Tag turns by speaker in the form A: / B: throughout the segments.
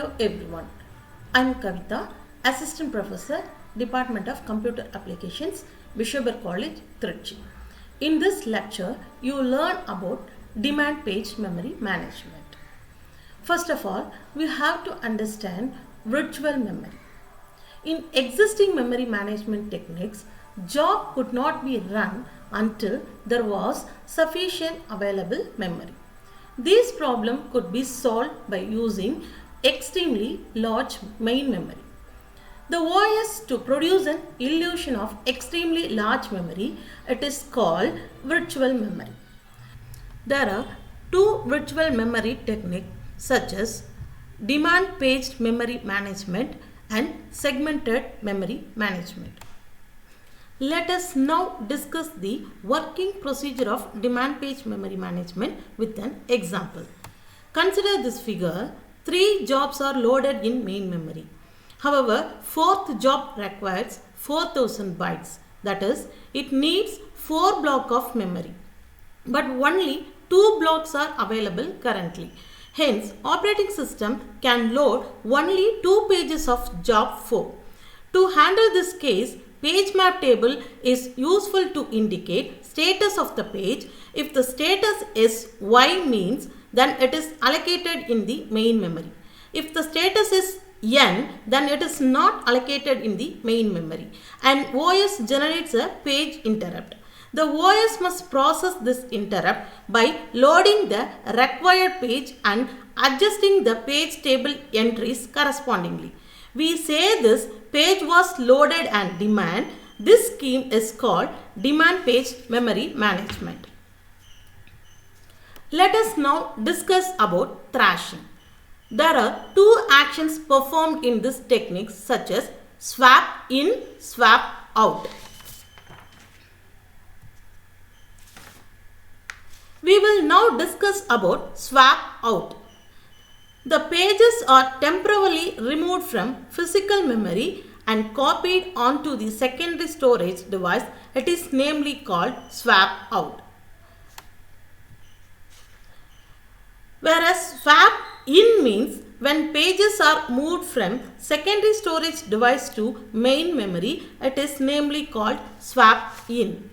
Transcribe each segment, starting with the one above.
A: Hello everyone, I am Kavita, Assistant Professor, Department of Computer Applications, Bishopur College, Trichy. In this lecture, you will learn about demand page memory management. First of all, we have to understand virtual memory. In existing memory management techniques, job could not be run until there was sufficient available memory. This problem could be solved by using extremely large main memory. The OS to produce an illusion of extremely large memory, it is called virtual memory. There are two virtual memory techniques such as demand paged memory management and segmented memory management. Let us now discuss the working procedure of demand page memory management with an example. Consider this figure. 3 jobs are loaded in main memory. However, 4th job requires 4000 bytes. That is, it needs 4 blocks of memory. But only 2 blocks are available currently. Hence, operating system can load only 2 pages of job 4. To handle this case, page map table is useful to indicate status of the page. If the status is Y means then it is allocated in the main memory. If the status is N, then it is not allocated in the main memory and OS generates a page interrupt. The OS must process this interrupt by loading the required page and adjusting the page table entries correspondingly. We say this page was loaded and demand. This scheme is called demand page memory management. Let us now discuss about thrashing. There are 2 actions performed in this technique such as swap in, swap out. We will now discuss about swap out. The pages are temporarily removed from physical memory and copied onto the secondary storage device. It is namely called swap out. Whereas swap in means when pages are moved from secondary storage device to main memory, it is namely called swap in.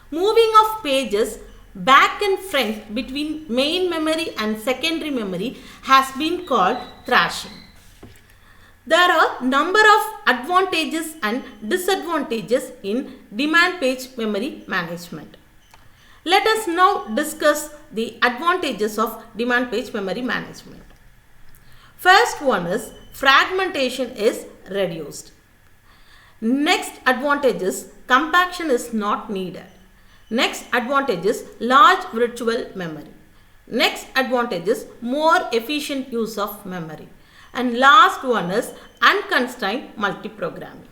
A: Moving of pages back and front between main memory and secondary memory has been called thrashing. There are number of advantages and disadvantages in demand page memory management. Let us now discuss the advantages of demand page memory management. First one is fragmentation is reduced. Next advantage is compaction is not needed. Next advantage is large virtual memory. Next advantage is more efficient use of memory. And last one is unconstrained multiprogramming.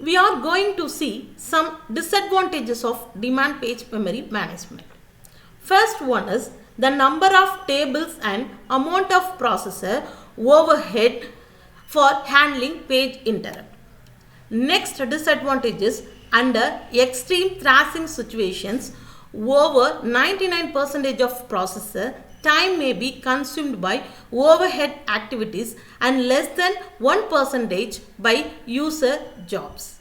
A: We are going to see some disadvantages of demand page memory management. First one is the number of tables and amount of processor overhead for handling page interrupt. Next disadvantage is under extreme thrashing situations, over 99% of processor time may be consumed by overhead activities and less than 1% by user jobs.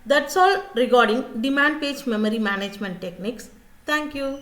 A: That's all regarding demand page memory management techniques. Thank you.